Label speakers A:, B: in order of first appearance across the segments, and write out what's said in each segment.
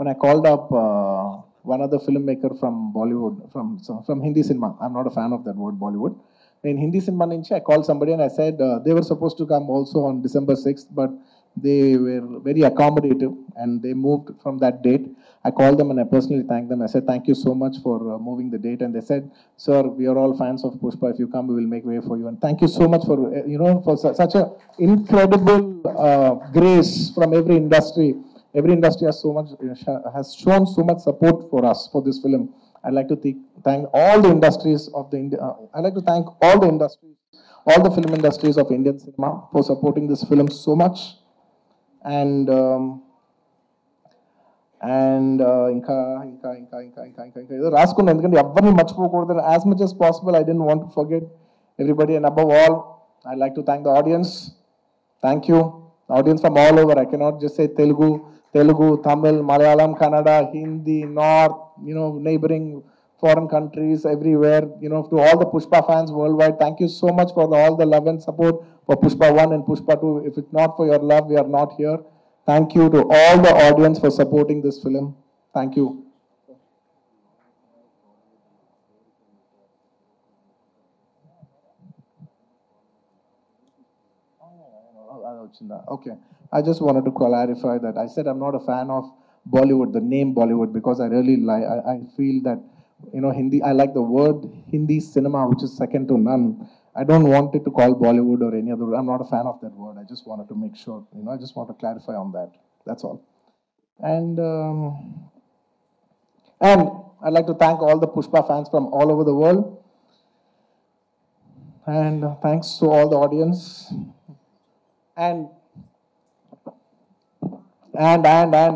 A: when I called up one other filmmaker from Bollywood, from Hindi cinema. I'm not a fan of that word Bollywood. In Hindi cinema, I called somebody and I said they were supposed to come also on December 6th, but they were very accommodative and they moved from that date. I called them and I personally thanked them. I said, thank you so much for moving the date. And they said, sir, we are all fans of Pushpa. If you come, we will make way for you. And thank you so much for, for such a incredible grace from every industry. Every industry has has shown so much support for us for this film. I'd like to thank all the industries of I'd like to thank all the industries, all the film industries of Indian cinema for supporting this film so much. And రాసుకున్నాను ఎందుకంటే ఎవరిని మర్చిపోకూడదు. As much as possible, I didn't want to forget everybody. And above all, I'd like to thank the audience. Thank you. The audience from all over. I cannot just say Telugu, Tamil, Malayalam, Kannada, Hindi, North, neighboring foreign countries, everywhere, to all the Pushpa fans worldwide. Thank you so much for all the love and support for Pushpa 1 and Pushpa 2. If it's not for your love, we are not here. Thank you to all the audience for supporting this film. Thank you. Okay. I just wanted to clarify that. I said I'm not a fan of Bollywood, the name Bollywood, because I really like, I feel that, Hindi, I like the word Hindi cinema, which is second to none. I don't want it to call Bollywood or any other word. I'm not a fan of that word. I just wanted to make sure, I just want to clarify on that. That's all. And I'd like to thank all the Pushpa fans from all over the world. And thanks to all the audience. And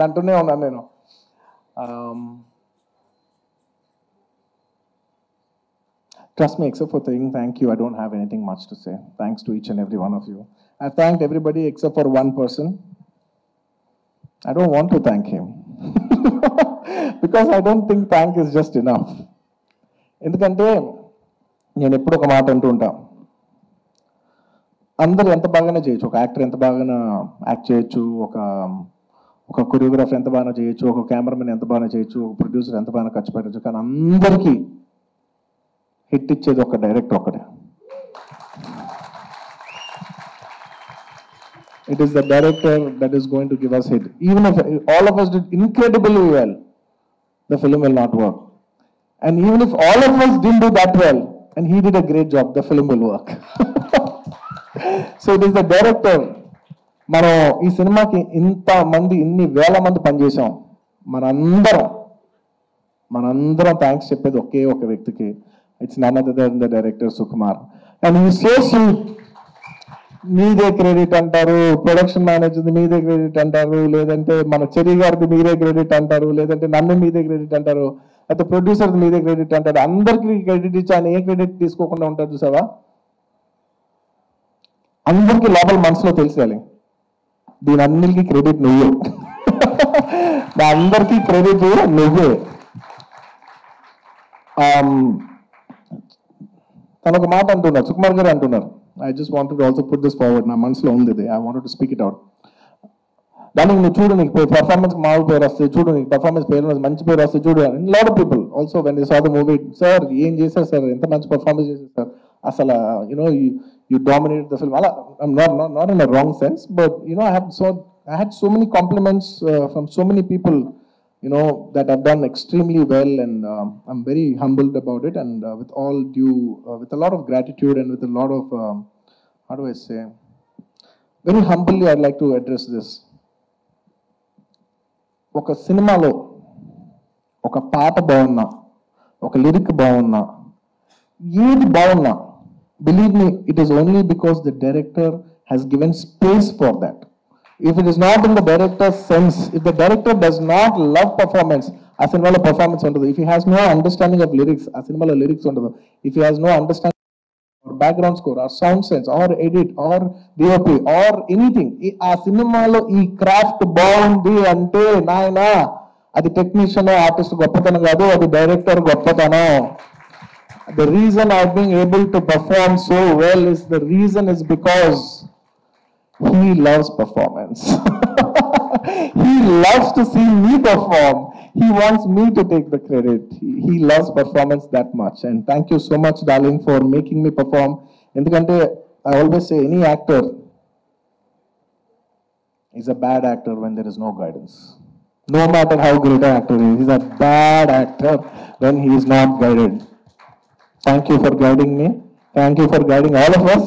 A: అంటూనే ఉన్నాను నేను. Trust me, except for saying thank you, I don't have anything much to say. Thanks to each and every one of you. I've thanked everybody except for one person. I don't want to thank him. Because I don't think thank is just enough. ఎందుకంటే నేను ఎప్పుడు ఒక మాట అంటూ ఉంటా, అందరూ ఎంత బాగానే చేయొచ్చు, ఒక యాక్టర్ ఎంత బాగానే యాక్ట్ చేయొచ్చు, ఒక కొరియోగ్రాఫర్ ఎంత బాగా చేయొచ్చు, ఒక కెమెరామెన్ ఎంత బాగా చేయొచ్చు, ఒక ప్రొడ్యూసర్ ఎంత బాగా ఖర్చు పెట్టచ్చు, కానీ అందరికీ హిట్ ఇచ్చేది ఒక డైరెక్టర్ ఒకటే. It is the director that is going to give us hit. Even if all of us did incredibly well, the film will not work. And even if all of us didn't do that well, and he did a great job, the film will work. So it is the director. మనం ఈ సినిమాకి ఇన్ని వేల మంది పనిచేసాం. మనందరం thanks చెప్పేది ఒకే ఒక వ్యక్తికి. It's none other than the director Sukumar. And ఈ సో స్వీట్. మీదే క్రెడిట్ అంటారు, ప్రొడక్షన్ మేనేజర్ది మీదే క్రెడిట్ అంటారు, లేదంటే మన చెరి గారిది మీదే క్రెడిట్ అంటారు, లేదంటే నన్ను మీదే క్రెడిట్ అంటారు, అయితే ప్రొడ్యూసర్ది మీదే క్రెడిట్ అంటారు. అందరికీ క్రెడిట్ ఇచ్చి ఆయన ఏ క్రెడిట్ తీసుకోకుండా ఉంటారు చూసావా. అందరికీ లోపల మనసులో తెలిసేయాలి, దీని అన్నిటికీ క్రెడిట్ నువ్వే, అందరికీ క్రెడిట్ నువ్వే. తను ఒక మాట అంటున్నారు, సుకుమార్ గారు అంటున్నారు. I just wanted to also put this forward. నా మనసులో ఉంది ఇది. I wanted to speak it out. దానికి నువ్వు చూడు, నీకు పర్ఫార్మెన్స్ మామూలు పేరు వస్తుంది, చూడు నీకు పర్ఫార్మెన్స్ పేరు మంచి పేరు వస్తుంది చూడు. Lot of people also when they saw the movie, sir ఏం చేశారు సార్, ఎంత మంచి పర్ఫార్మెన్స్ చేశారు సార్, అసలు you dominated the film. I'm not in a wrong sense, but I had so many compliments from so many people, that I've done extremely well, and I'm very humbled about it, and with all due, with a lot of gratitude and with a lot of, how do I say, very humbly I'd like to address this. ఒక సినిమాలో ఒక పాట బాగున్నా, ఒక lyric బాగున్నా, ఏది బాగున్నా, believe me, it is only because the director has given space for that. If it is not in the director's sense, if the director does not love performance, ఆ సినిమాలో పర్ఫార్మెన్స్ ఉండదు. If he has no understanding of lyrics, ఆ సినిమాలో lyrics ఉండదు. If he has no understanding of background score or sound sense or edit or DOP or anything, ఆ సినిమాలో ఈ craft బాగుంది అంటే నాయనా, అది టెక్నీషియన్ ఆర్టిస్ట్ గొప్పతనం కాదు, అది డైరెక్టర్ గొప్పతనం. The reason I've been able to perform so well is because he loves performance. He loves to see me perform. He wants me to take the credit. He loves performance that much. And thank you so much, darling, for making me perform. Endukante I always say any actor is a bad actor when there is no guidance. No matter how great an actor is, he's a bad actor when he is not guided. Thank you for guiding me. Thank you for guiding all of us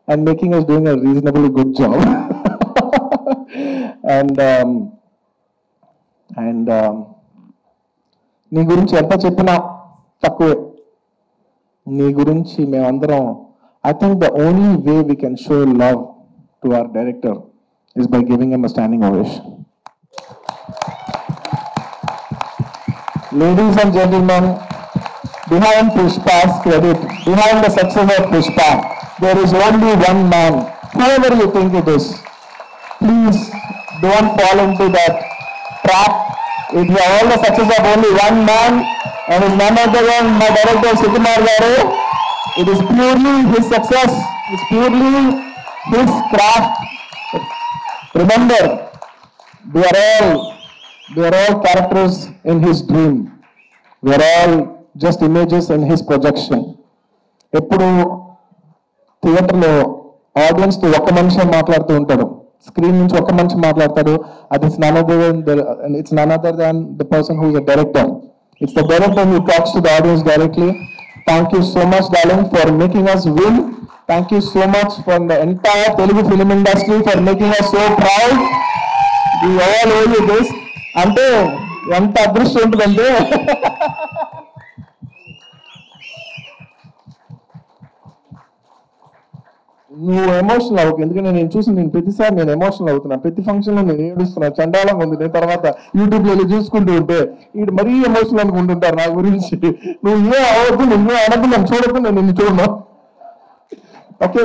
A: and making us doing a reasonably good job. and నీ గురించి ఎంత చెప్పినా తక్కువే. నీ గురించి మేమందరం I think the only way we can show love to our director is by giving him a standing ovation. Ladies and gentlemen, behind Pushpa's credit, behind the success of Pushpa, there is only one man. Whoever you think it is, please don't fall into that trap. It is all the success of only one man, and is none other than my director Sukumar garu. It is purely his success. It's purely his craft. Remember, we are all characters in his dream. We are all just images in his projection. ఎప్పుడు థియేటర్లో audience తో ఒక మనిషి మాట్లాడుతూ ఉంటాడు, screen నుంచి ఒక మనిషి మాట్లాడతాడు. అది it's none other than the person who is a director. It's the director who talks to the audience directly. Thank you so much, darling, for making us win. Thank you so much for the entire Telugu film industry for making us so proud. We all owe you this. అంటే ఎంత అదృష్టం ఉంటుందంటే నువ్వు emotional అవ్వకు. ఎందుకంటే నేను చూసి ప్రతిసారి నేను ఎమోషనల్ అవుతున్నా. ప్రతి ఫంక్షన్ లో నేను ఏడుస్తున్నా, చండాలంగా ఉంది. నేను తర్వాత యూట్యూబ్ లో చూసుకుంటూ ఉంటే వీడు మరీ ఎమోషనల్ అనుకుంటుంటారు నా గురించి. నువ్వు ఏ అవ్వద్దు, నువ్వే అనద్దు, నన్ను చూడద్దు, నేను నిన్ను చూడను. ఓకే,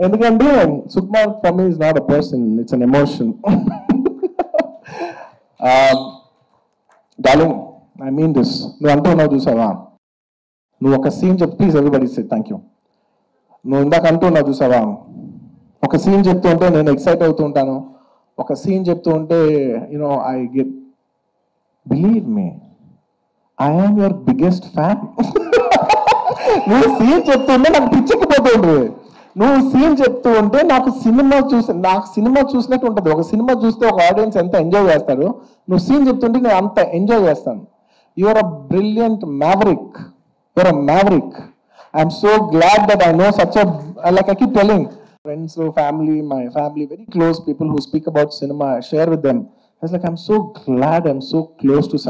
A: ఎందుకంటే Sukumar for me is not a person, it's an emotion. Darling, I mean this. నువ్వు అంటున్నావు చూసావా, నువ్వు ఒక సీన్ చెప్పు. Please everybody say thank you. నువ్వు ఇందాక అంటున్నావు చూసావా, ఒక సీన్ చెప్తూ ఉంటే నేను ఎక్సైట్ అవుతూ ఉంటాను. ఒక సీన్ చెప్తూ ఉంటే you know I get, believe me, I am your biggest fan. నువ్వు సీన్ చెప్తూ ఉంటే నాకు పిచ్చెక్కిపోతూ ఉంటుంది. నువ్వు సీన్ చెప్తూ ఉంటే నాకు సినిమా చూసినట్టు ఉంటుంది. ఒక సినిమా చూస్తే ఒక ఆడియన్స్ ఎంత ఎంజాయ్ చేస్తారు, నువ్వు సీన్ చెప్తుంటే నేను అంత ఎంజాయ్ చేస్తాను. Your a brilliant maverick. Your a maverick. I'm so glad that I know such a, like I keep telling friends, family, my family, very close people who speak about cinema, I share with them. I was like, I'm so glad I'm so close to such